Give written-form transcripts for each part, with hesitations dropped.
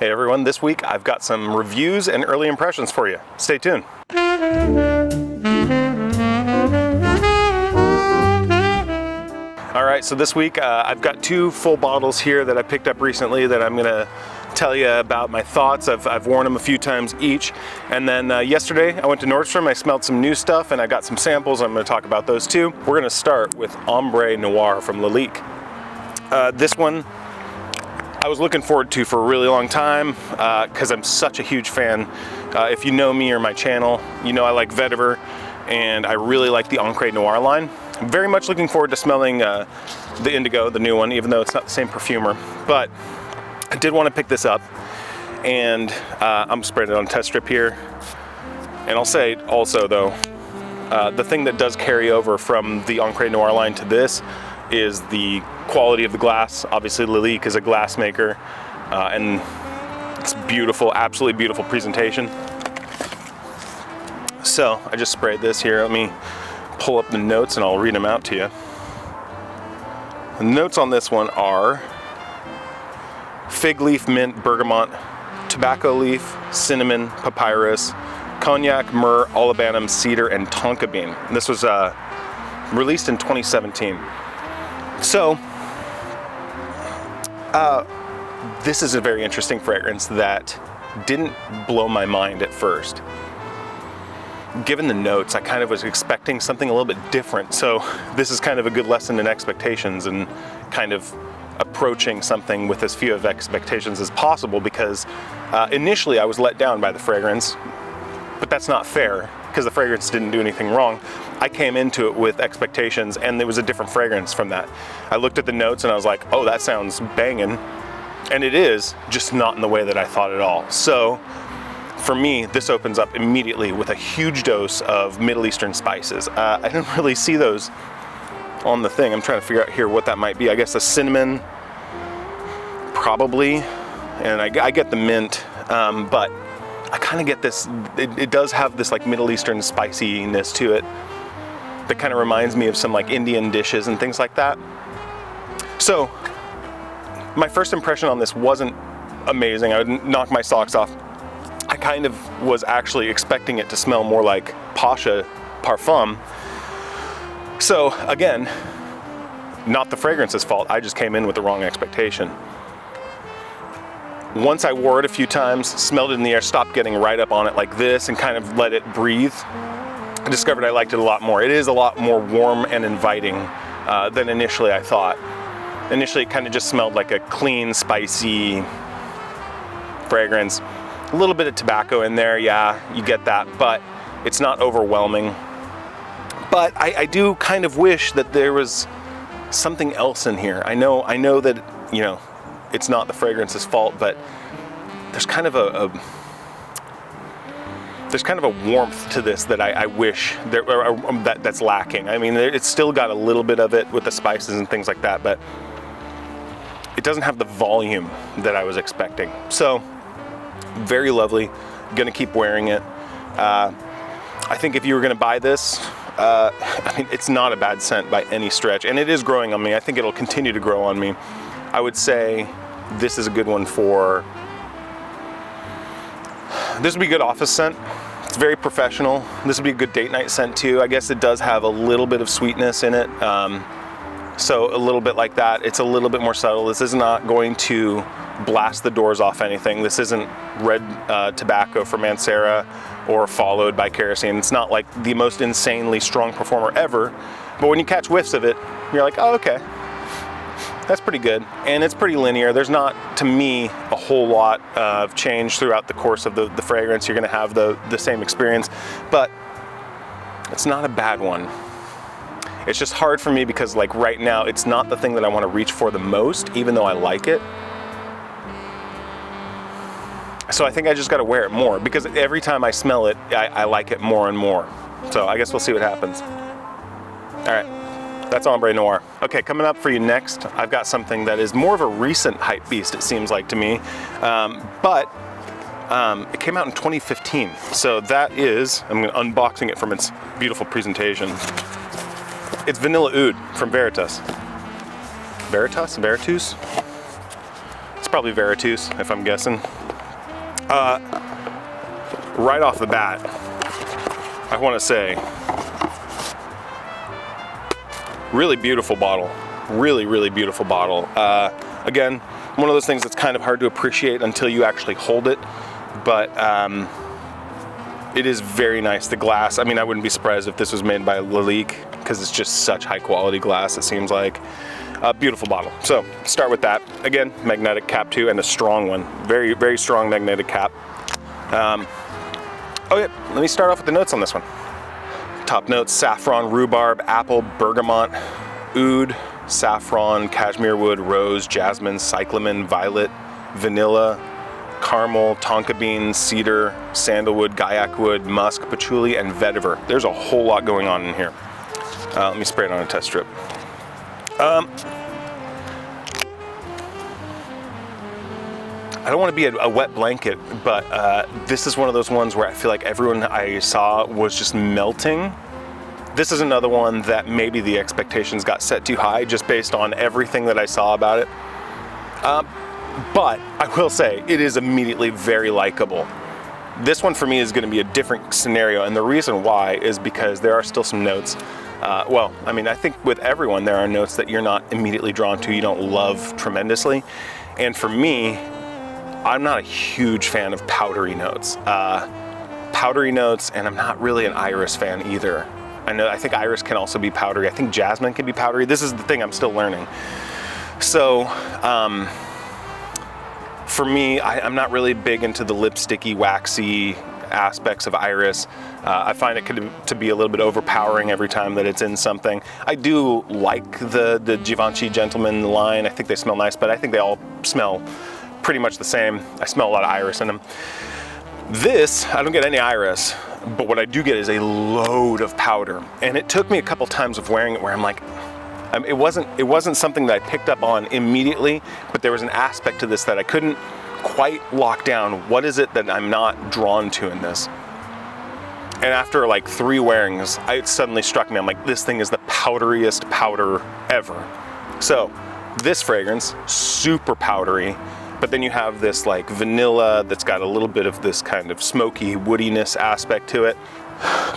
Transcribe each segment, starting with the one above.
Hey everyone, this week I've got some reviews and early impressions for you. Stay tuned. All right, so this week I've got 2 full bottles here that I picked up recently that I'm gonna tell you about my thoughts. I've worn them a few times each. And then yesterday I went to Nordstrom, I smelled some new stuff and I got some samples. I'm gonna talk about those too. We're gonna start with Ombre Noire from Lalique. This one I was looking forward to for a really long time because I'm such a huge fan. If you know me or my channel, you know I like vetiver and I really like the Ombre Noire line. I'm very much looking forward to smelling the Indigo, the new one, even though it's not the same perfumer. But I did want to pick this up, and I'm spraying it on test strip here. And I'll say also though, the thing that does carry over from the Ombre Noire line to this is the quality of the glass. Obviously Lalique is a glass maker, and it's beautiful, absolutely beautiful presentation. So I just sprayed this here. Let me pull up the notes and I'll read them out to you. The notes on this one are fig leaf, mint, bergamot, tobacco leaf, cinnamon, papyrus, cognac, myrrh, olibanum, cedar, and tonka bean. And this was released in 2017. So, this is a very interesting fragrance that didn't blow my mind at first. Given the notes, I kind of was expecting something a little bit different. So this is kind of a good lesson in expectations and kind of approaching something with as few of expectations as possible, because initially I was let down by the fragrance, but that's not fair because the fragrance didn't do anything wrong. I came into it with expectations and there was a different fragrance from that. I looked at the notes and I was like, oh, that sounds banging. And it is, just not in the way that I thought at all. So for me, this opens up immediately with a huge dose of Middle Eastern spices. I didn't really see those on the thing. I'm trying to figure out here what that might be. I guess a cinnamon, probably. And I get the mint, but I kind of get this, it does have this like Middle Eastern spiciness to it that kind of reminds me of some like Indian dishes and things like that. So my first impression on this wasn't amazing. I would knock my socks off. I kind of was actually expecting it to smell more like Pasha Parfum. So again, not the fragrance's fault. I just came in with the wrong expectation. Once I wore it a few times, smelled it in the air, stopped getting right up on it like this and kind of let it breathe, I discovered I liked it a lot more. It is a lot more warm and inviting than initially I thought. Initially it kind of just smelled like a clean, spicy fragrance. A little bit of tobacco in there, yeah, you get that, but it's not overwhelming. But I do kind of wish that there was something else in here. I know that, you know, it's not the fragrance's fault, but there's kind of a warmth to this that I wish that's lacking. I mean, it's still got a little bit of it with the spices and things like that, but it doesn't have the volume that I was expecting. So, very lovely. Gonna keep wearing it. I think if you were gonna buy this, I mean, it's not a bad scent by any stretch, and it is growing on me. I think it'll continue to grow on me. I would say this is a good one for, this would be a good office scent. It's very professional. This would be a good date night scent too. I guess it does have a little bit of sweetness in it. So a little bit like that. It's a little bit more subtle. This is not going to blast the doors off anything. This isn't red tobacco from Mancera or followed by kerosene. It's not like the most insanely strong performer ever, but when you catch whiffs of it, you're like, oh, okay, that's pretty good. And it's pretty linear. There's not, to me, a whole lot of change throughout the course of the fragrance. You're gonna have the same experience, but it's not a bad one. It's just hard for me because like right now, it's not the thing that I wanna reach for the most, even though I like it. So I think I just gotta wear it more because every time I smell it, I like it more and more. So I guess we'll see what happens. All right, that's Ombre Noire. Okay, coming up for you next, I've got something that is more of a recent hype beast, it seems like to me, but it came out in 2015. So that is, I'm unboxing it from its beautiful presentation. It's Vanilla Oud from Vertus. Vertus? probably Vertus, if I'm guessing. Right off the bat, I want to say, really beautiful bottle. Really, really beautiful bottle. Again, one of those things that's kind of hard to appreciate until you actually hold it, but it is very nice. The glass, I mean, I wouldn't be surprised if this was made by Lalique, because it's just such high quality glass, it seems like. Beautiful bottle. So start with that. Again, magnetic cap too, and a strong one. Very, very strong magnetic cap. Oh yeah, let me start off with the notes on this one. Top notes: saffron, rhubarb, apple, bergamot, oud, saffron, cashmere wood, rose, jasmine, cyclamen, violet, vanilla, caramel, tonka bean, cedar, sandalwood, gaiac wood, musk, patchouli, and vetiver. There's a whole lot going on in here. Let me spray it on a test strip. I don't want to be a wet blanket, but this is one of those ones where I feel like everyone I saw was just melting. This is another one that maybe the expectations got set too high just based on everything that I saw about it. But I will say it is immediately very likable. This one for me is going to be a different scenario, and the reason why is because there are still some notes. Well, I mean, I think with everyone there are notes that you're not immediately drawn to, you don't love tremendously. And for me, I'm not a huge fan of powdery notes. And I'm not really an iris fan either. I think iris can also be powdery. I think jasmine can be powdery. This is the thing I'm still learning. So, for me, I'm not really big into the lipsticky, waxy aspects of iris. I find it to be a little bit overpowering every time that it's in something. I do like the Givenchy Gentleman line. I think they smell nice, but I think they all smell pretty much the same. I smell a lot of iris in them. This, I don't get any iris, but what I do get is a load of powder. And it took me a couple times of wearing it where I'm like, it wasn't something that I picked up on immediately, but there was an aspect to this that I couldn't quite lock down. What is it that I'm not drawn to in this? And after like 3 wearings, it suddenly struck me. I'm like, this thing is the powderiest powder ever. So this fragrance, super powdery, but then you have this like vanilla that's got a little bit of this kind of smoky woodiness aspect to it.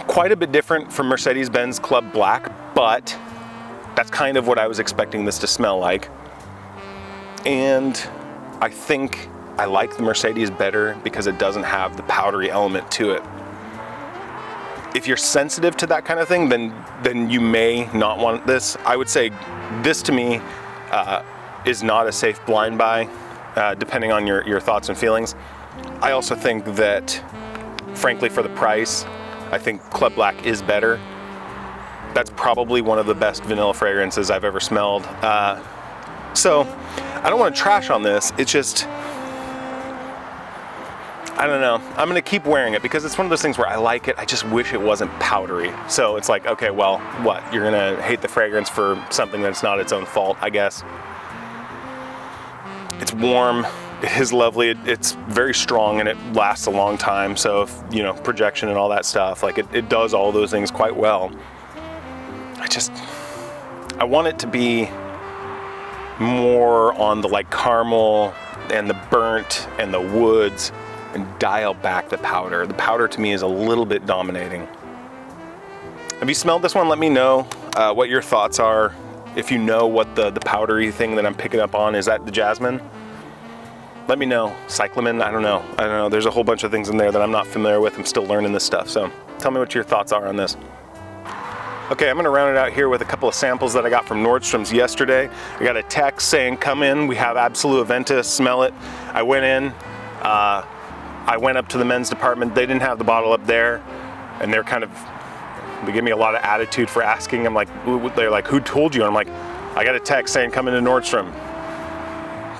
Quite a bit different from Mercedes-Benz Club Black, but that's kind of what I was expecting this to smell like. And I think I like the Mercedes better because it doesn't have the powdery element to it. If you're sensitive to that kind of thing, then you may not want this. I would say this to me is not a safe blind buy, depending on your thoughts and feelings. I also think that, frankly, for the price, I think Club Black is better. That's probably one of the best vanilla fragrances I've ever smelled. So I don't want to trash on this. It's just, I don't know. I'm going to keep wearing it because it's one of those things where I like it. I just wish it wasn't powdery. So it's like, okay, well, what? You're going to hate the fragrance for something that's not its own fault, I guess. It's warm. It is lovely. It's very strong and it lasts a long time. So, if, you know, projection and all that stuff, like it does all those things quite well. I want it to be more on the like caramel and the burnt and the woods and dial back the powder. The powder to me is a little bit dominating. Have you smelled this one? Let me know what your thoughts are. If you know what the powdery thing that I'm picking up on, is that the jasmine? Let me know. Cyclamen, I don't know. There's a whole bunch of things in there that I'm not familiar with. I'm still learning this stuff. So tell me what your thoughts are on this. Okay, I'm gonna round it out here with a couple of samples that I got from Nordstrom's yesterday. I got a text saying, come in, we have Absolu Aventus, smell it. I went in, I went up to the men's department. They didn't have the bottle up there, and they give me a lot of attitude for asking. I'm like, they're like, who told you? And I'm like, I got a text saying, come into Nordstrom.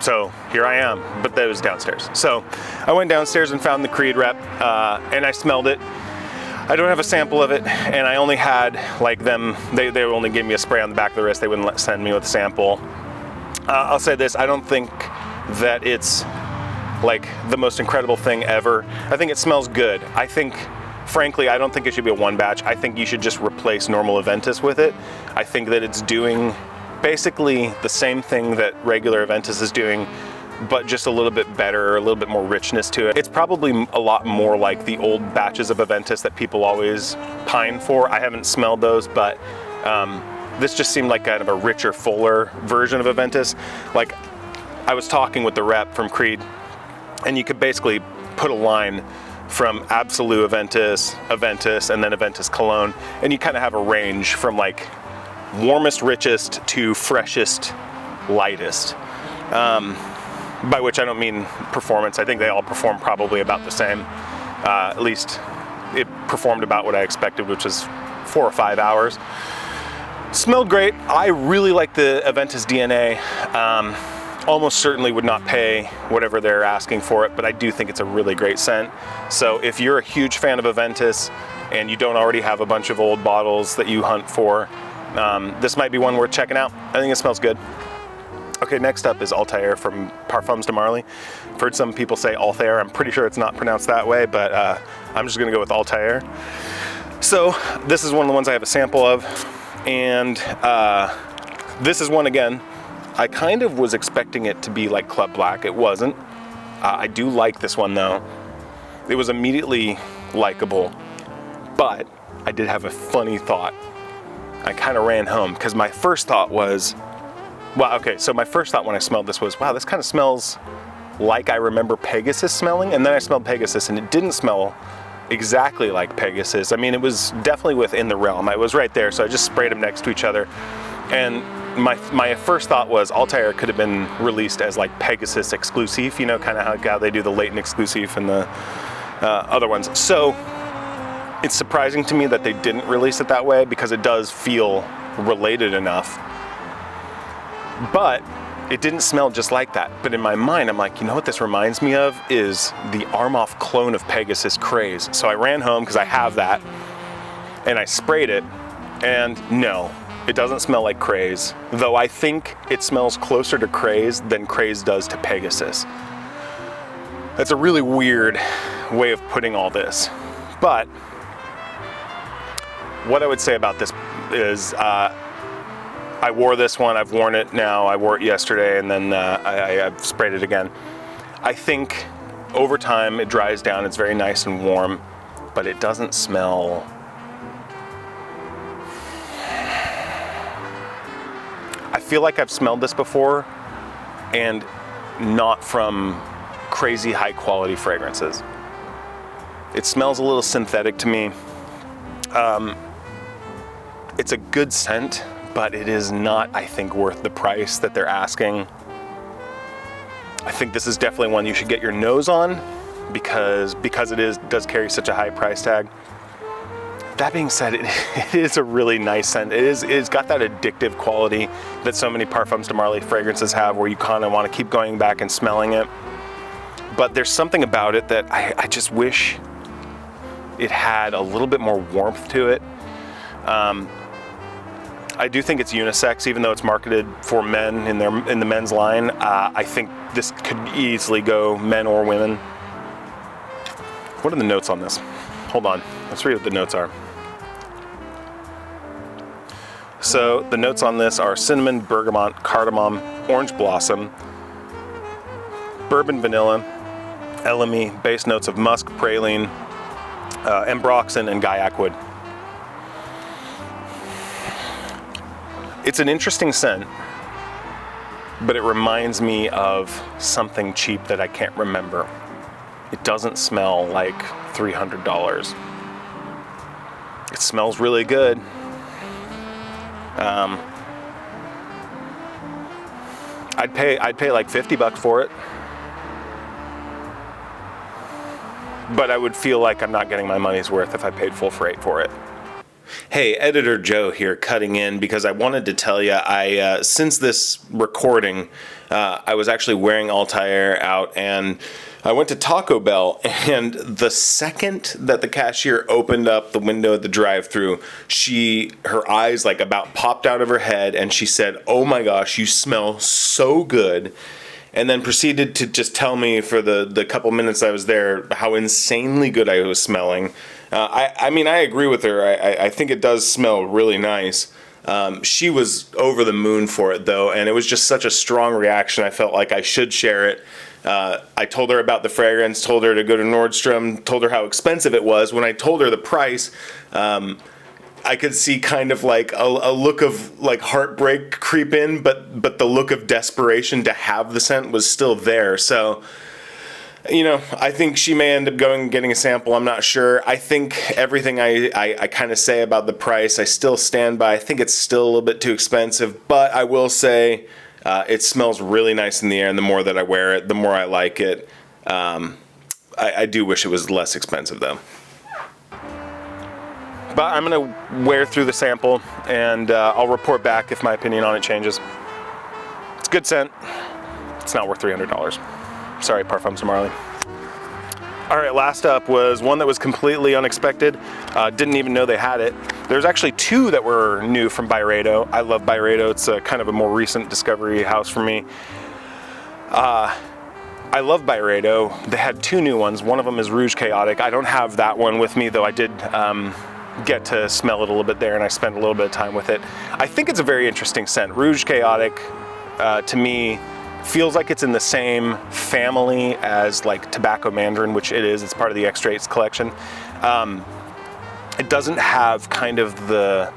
So here I am, but that was downstairs. So I went downstairs and found the Creed rep, and I smelled it. I don't have a sample of it, and I only had like them, they only gave me a spray on the back of the wrist. They wouldn't send me with a sample. I'll say this, I don't think that it's like the most incredible thing ever. I think it smells good. I think, frankly, I don't think it should be a one batch. I think you should just replace normal Aventus with it. I think that it's doing basically the same thing that regular Aventus is doing, but just a little bit better, a little bit more richness to it. It's probably a lot more like the old batches of Aventus that people always pine for. I haven't smelled those, but this just seemed like kind of a richer, fuller version of Aventus. Like, I was talking with the rep from Creed, and you could basically put a line from Absolu Aventus, and then Aventus Cologne, and you kind of have a range from like warmest, richest to freshest, lightest. By which I don't mean performance. I think they all perform probably about the same. At least it performed about what I expected, which was 4 or 5 hours. Smelled great. I really like the Aventus DNA. Almost certainly would not pay whatever they're asking for it, but I do think it's a really great scent. So if you're a huge fan of Aventus and you don't already have a bunch of old bottles that you hunt for, this might be one worth checking out. I think it smells good. Okay, next up is Althair from Parfums de Marly. I've heard some people say Althair. I'm pretty sure it's not pronounced that way, but I'm just gonna go with Althair. So this is one of the ones I have a sample of, and this is one, again, I kind of was expecting it to be like Club Black. It wasn't. I do like this one though. It was immediately likable, but I did have a funny thought. I kind of ran home because my first thought was, well, okay, so my first thought when I smelled this was, wow, this kind of smells like I remember Pegasus smelling, and then I smelled Pegasus and it didn't smell exactly like Pegasus. I mean, it was definitely within the realm. I was right there, so I just sprayed them next to each other. And my first thought was Althair could have been released as like Pegasus exclusive, you know, kind of how they do the latent exclusive and the other ones. So it's surprising to me that they didn't release it that way because it does feel related enough. But it didn't smell just like that. But in my mind, I'm like, you know what this reminds me of is the Armoff clone of Pegasus, Craze. So I ran home because I have that, and I sprayed it, and no, it doesn't smell like Craze, though I think it smells closer to Craze than Craze does to Pegasus. That's a really weird way of putting all this. But what I would say about this is, I wore this one, I've worn it now, I wore it yesterday, and then I've sprayed it again. I think over time it dries down, it's very nice and warm, but it doesn't smell... I feel like I've smelled this before, and not from crazy high quality fragrances. It smells a little synthetic to me. It's a good scent, but it is not, I think, worth the price that they're asking. I think this is definitely one you should get your nose on because it does carry such a high price tag. That being said, it is a really nice scent. It's got that addictive quality that so many Parfums de Marly fragrances have, where you kind of want to keep going back and smelling it. But there's something about it that I just wish it had a little bit more warmth to it. I do think it's unisex, even though it's marketed for men in the men's line. I think this could easily go men or women. What are the notes on this? Hold on, let's read what the notes are. So the notes on this are cinnamon, bergamot, cardamom, orange blossom, bourbon vanilla, elemi, base notes of musk, praline, ambroxan, and guaiac wood. It's an interesting scent, but it reminds me of something cheap that I can't remember. It doesn't smell like $300. It smells really good. I'd pay like $50 for it, but I would feel like I'm not getting my money's worth if I paid full freight for it. Hey, Editor Joe here, cutting in because I wanted to tell you, since this recording, I was actually wearing Althair out, and I went to Taco Bell, and the second that the cashier opened up the window at the drive-thru, her eyes like about popped out of her head, and she said, "Oh my gosh, you smell so good." And then proceeded to just tell me for the couple minutes I was there how insanely good I was smelling. I mean, I agree with her. I think it does smell really nice. She was over the moon for it though, and it was just such a strong reaction. I felt like I should share it. I told her about the fragrance, told her to go to Nordstrom, told her how expensive it was. When I told her the price, I could see kind of like a look of like heartbreak creep in, but the look of desperation to have the scent was still there. So, you know, I think she may end up going and getting a sample. I'm not sure. I think everything I kind of say about the price, I still stand by. I think it's still a little bit too expensive, but I will say it smells really nice in the air, and the more that I wear it, the more I like it. I do wish it was less expensive though. But I'm going to wear through the sample, and I'll report back if my opinion on it changes. It's a good scent. It's not worth $300. Sorry, Parfum Marley. All right, last up was one that was completely unexpected. Didn't even know they had it. There's actually two that were new from Byredo. I love Byredo. It's a kind of a more recent discovery house for me. I love Byredo. They had two new ones. One of them is Rouge Chaotic. I don't have that one with me, though I did get to smell it a little bit there, and I spent a little bit of time with it. I think it's a very interesting scent. Rouge Chaotic, to me, feels like it's in the same family as like Tobacco Mandarin, which it is. It's part of the X-Rates collection. It doesn't have kind of the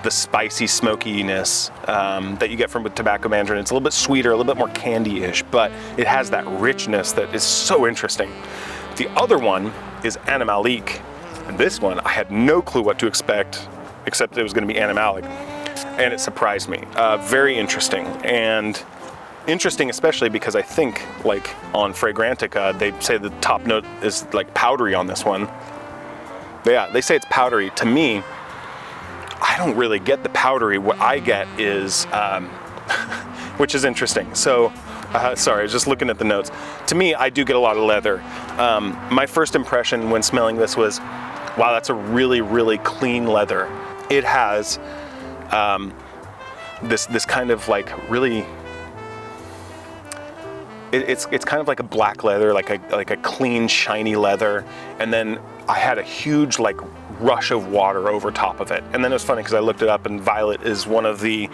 spicy smokiness that you get from with Tobacco Mandarin. It's a little bit sweeter, a little bit more candy-ish, but it has that richness that is so interesting. The other one is Animalique. And this one, I had no clue what to expect, except it was going to be Animalique, and it surprised me. Very interesting, and interesting especially because I think, like on Fragrantica, they say the top note is like powdery on this one. But yeah, they say it's powdery. To me, I don't really get the powdery. What I get is, which is interesting. So, sorry, I was just looking at the notes. To me, I do get a lot of leather. My first impression when smelling this was, wow, that's a really, really clean leather. It has this kind of like really, it's kind of like a black leather, like a clean, shiny leather. And then I had a huge like rush of water over top of it. And then it was funny because I looked it up, and violet is one of the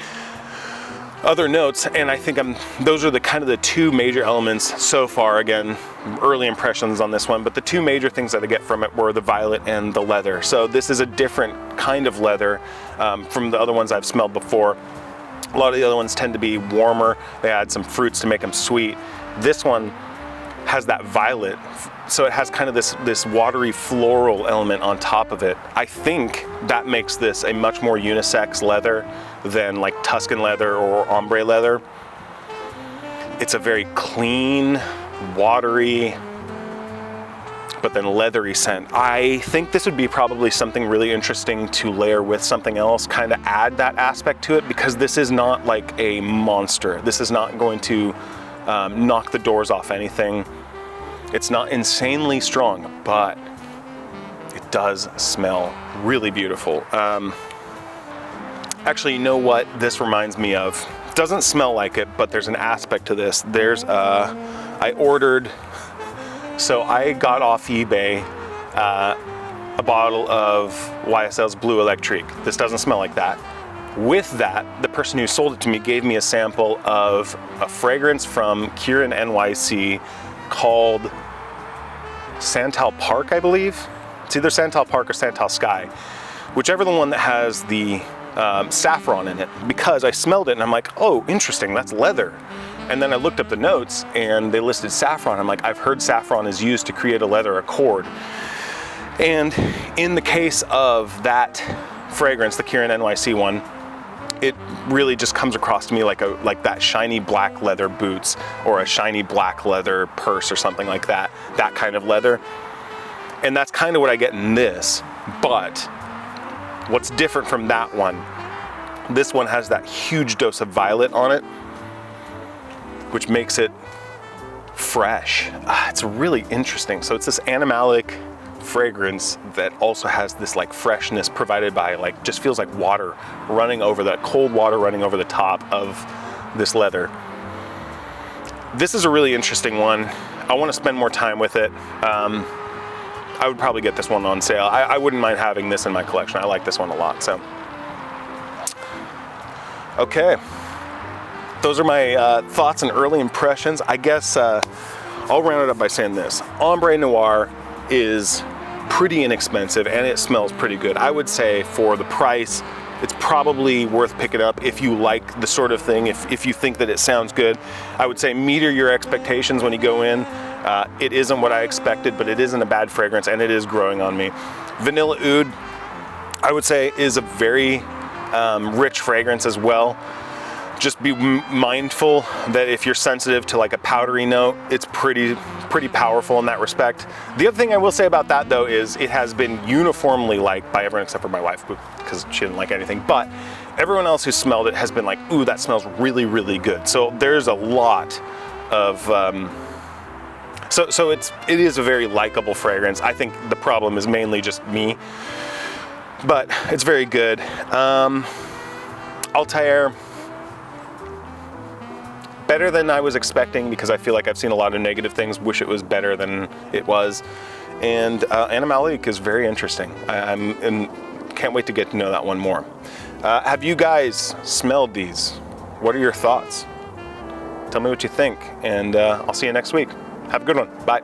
other notes, and I think those are the kind of the two major elements so far. Again, early impressions on this one, but the two major things that I get from it were the violet and the leather. So this is a different kind of leather from the other ones I've smelled before. A lot of the other ones tend to be warmer. They add some fruits to make them sweet. This one has that violet, so it has kind of this watery floral element on top of it. I think that makes this a much more unisex leather than like Tuscan leather or ombre leather. It's a very clean, watery, but then leathery scent. I think this would be probably something really interesting to layer with something else, kind of add that aspect to it, because this is not like a monster. This is not going to knock the doors off anything. It's not insanely strong, but it does smell really beautiful. Actually, you know what this reminds me of? It doesn't smell like it, but there's an aspect to this. I ordered, so I got off eBay a bottle of YSL's Blue Electrique. This doesn't smell like that. With that, the person who sold it to me gave me a sample of a fragrance from Kieran NYC called Santal Park, I believe. It's either Santal Park or Santal Sky, whichever the one that has the saffron in it, because I smelled it and I'm like, oh, interesting, that's leather. And then I looked up the notes and they listed saffron. I'm like, I've heard saffron is used to create a leather accord. And in the case of that fragrance, the Kieran NYC one, it really just comes across to me like that shiny black leather boots or a shiny black leather purse or something like that, that kind of leather. And that's kind of what I get in this. But what's different from that one, this one has that huge dose of violet on it, which makes it fresh. It's really interesting. So it's this Animalique fragrance that also has this like freshness provided by like, just feels like water running over, that cold water running over the top of this leather. This is a really interesting one. I want to spend more time with it. I would probably get this one on sale. I wouldn't mind having this in my collection. I like this one a lot. So Okay, those are my thoughts and early impressions. I guess I'll round it up by saying this. Ombre Noire is pretty inexpensive and it smells pretty good. I would say for the price, it's probably worth picking up if you like the sort of thing, if you think that it sounds good. I would say meter your expectations when you go in. It isn't what I expected, but it isn't a bad fragrance and it is growing on me. Vanilla Oud, I would say, is a very rich fragrance as well. Just be mindful that if you're sensitive to like a powdery note, it's pretty powerful in that respect. The other thing I will say about that though is it has been uniformly liked by everyone except for my wife because she didn't like anything, but everyone else who smelled it has been like, ooh, that smells really, really good. So there's a lot of, so it is a very likable fragrance. I think the problem is mainly just me, but it's very good. Althair, better than I was expecting because I feel like I've seen a lot of negative things. Wish it was better than it was. And Animalique is very interesting. I can't wait to get to know that one more. Have you guys smelled these? What are your thoughts? Tell me what you think, and I'll see you next week. Have a good one. Bye.